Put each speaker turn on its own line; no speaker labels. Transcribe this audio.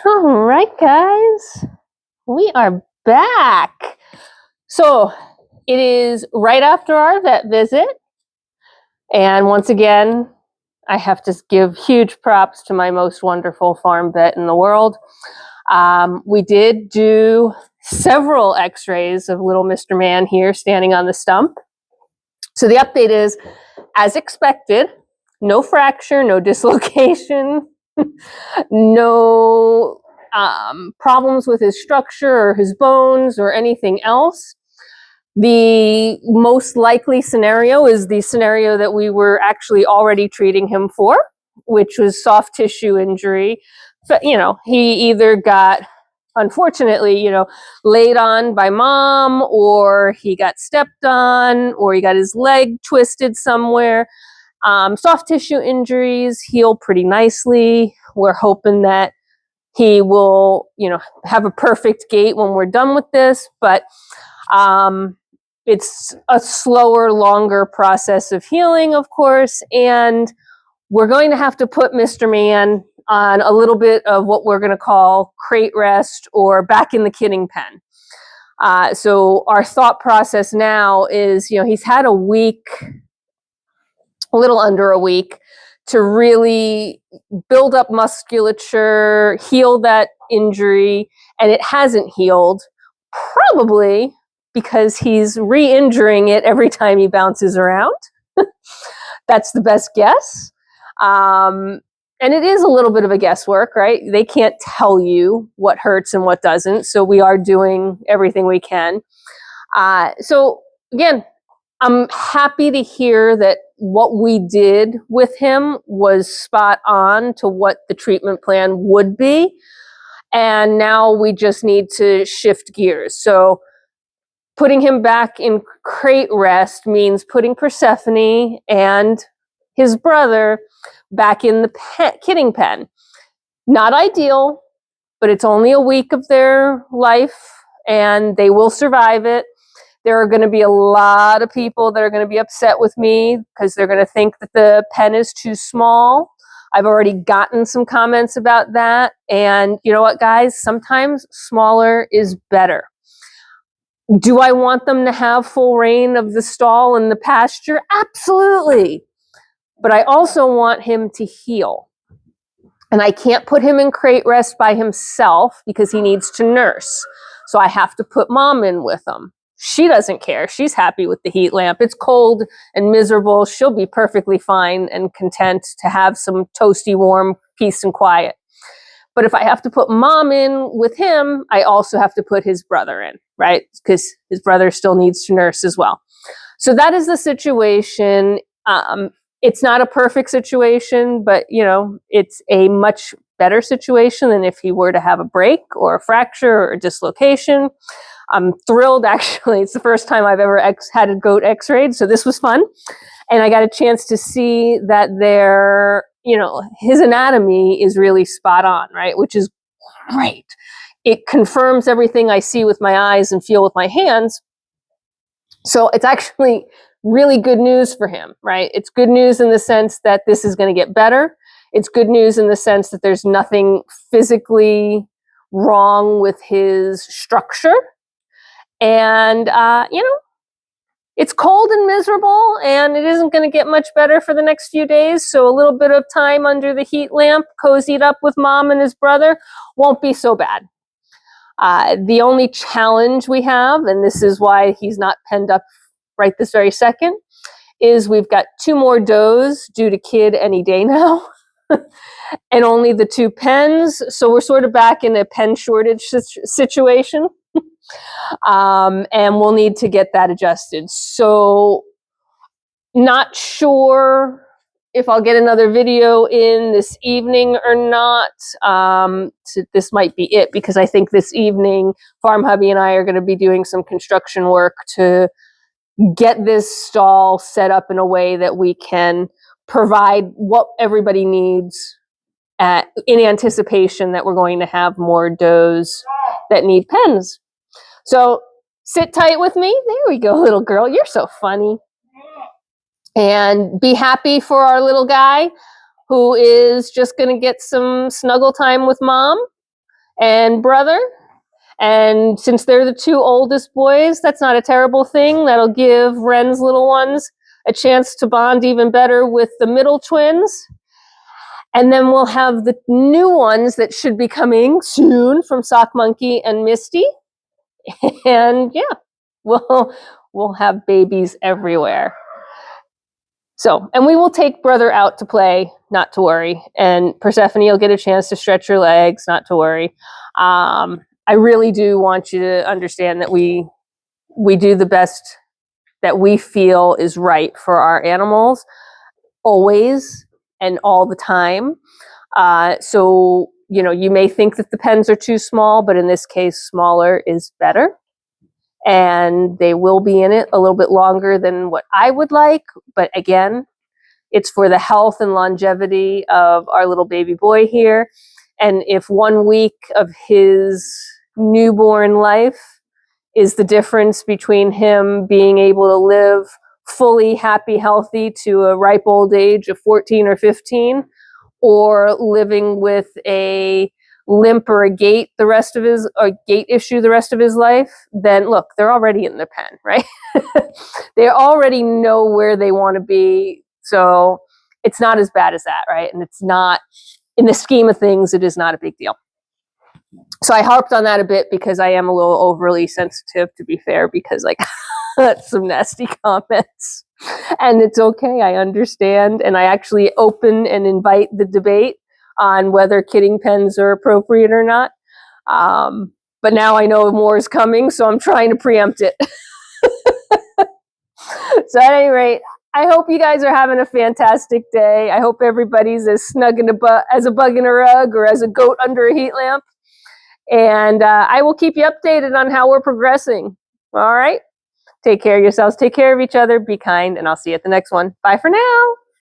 All right, guys, we are back. So it is right after our vet visit. And once again, I have to give huge props to my most wonderful farm vet in the world. We did do several x-rays of little Mr. Man here standing on the stump. So the update is, as expected, no fracture, no dislocation, no problems with his structure or his bones or anything else. The most likely scenario is the scenario that we were actually already treating him for, which was soft tissue injury. So, he either got, unfortunately, laid on by mom, or he got stepped on, or he got his leg twisted somewhere. Soft tissue injuries heal pretty nicely. We're hoping that he will, have a perfect gait when we're done with this, but it's a slower, longer process of healing, of course, and we're going to have to put Mr. Man on a little bit of what we're going to call crate rest or back in the kidding pen. So our thought process now is, he's had a week, a little under a week, to really build up musculature, heal that injury, and it hasn't healed, probably because he's re-injuring it every time he bounces around. That's the best guess. And it is a little bit of a guesswork, right? They can't tell you what hurts and what doesn't, so we are doing everything we can. So again, I'm happy to hear that what we did with him was spot on to what the treatment plan would be. And now we just need to shift gears. So putting him back in crate rest means putting Persephone and his brother back in the kidding pen. Not ideal, but it's only a week of their life and they will survive it. There are going to be a lot of people that are going to be upset with me because they're going to think that the pen is too small. I've already gotten some comments about that. And you know what, guys? Sometimes smaller is better. Do I want them to have full reign of the stall and the pasture? Absolutely. But I also want him to heal. And I can't put him in crate rest by himself because he needs to nurse. So I have to put mom in with him. She doesn't care. She's happy with the heat lamp. It's cold and miserable. She'll be perfectly fine and content to have some toasty, warm peace and quiet. But if I have to put mom in with him, I also have to put his brother in, right? Because his brother still needs to nurse as well. So that is the situation. It's not a perfect situation, but, it's a much better situation than if he were to have a break or a fracture or a dislocation. I'm thrilled, actually. It's the first time I've ever had a goat x-rayed, so this was fun. And I got a chance to see that his anatomy is really spot on, right? Which is great. It confirms everything I see with my eyes and feel with my hands. So it's actually really good news for him, right? It's good news in the sense that this is going to get better. It's good news in the sense that there's nothing physically wrong with his structure. And, it's cold and miserable, and it isn't going to get much better for the next few days. So a little bit of time under the heat lamp, cozied up with mom and his brother, won't be so bad. The only challenge we have, and this is why he's not penned up right this very second, is we've got 2 more does due to kid any day now. And only the 2 pens. So we're sort of back in a pen shortage situation. And we'll need to get that adjusted. So not sure if I'll get another video in this evening or not. So this might be it, because I think this evening Farm Hubby and I are going to be doing some construction work to get this stall set up in a way that we can provide what everybody needs in anticipation that we're going to have more does that need pens. So sit tight with me. There we go, little girl. You're so funny. And be happy for our little guy who is just going to get some snuggle time with mom. and brother. And since they're the two oldest boys, that's not a terrible thing. That'll give Ren's little ones a chance to bond even better with the middle twins. And then we'll have the new ones that should be coming soon from Sock Monkey and Misty. And yeah, we'll have babies everywhere. So, and we will take brother out to play, not to worry. And Persephone will get a chance to stretch her legs, not to worry. I really do want you to understand that we do the best that we feel is right for our animals, always and all the time. So, you know, you may think that the pens are too small, but in this case, smaller is better. And they will be in it a little bit longer than what I would like. But again, it's for the health and longevity of our little baby boy here. And if 1 week of his newborn life is the difference between him being able to live fully happy, healthy to a ripe old age of 14 or 15, or living with a limp or a gait issue the rest of his life, then look, they're already in the pen, right? They already know where they want to be. So it's not as bad as that, right? And it's not, in the scheme of things, it is not a big deal. So I harped on that a bit because I am a little overly sensitive, to be fair, because like some nasty comments. And it's okay, I understand. And I actually open and invite the debate on whether kidding pens are appropriate or not. But now I know more is coming, so I'm trying to preempt it. So at any rate, I hope you guys are having a fantastic day. I hope everybody's as snug as a bug in a rug or as a goat under a heat lamp. And I will keep you updated on how we're progressing. All right? Take care of yourselves. Take care of each other. Be kind. And I'll see you at the next one. Bye for now.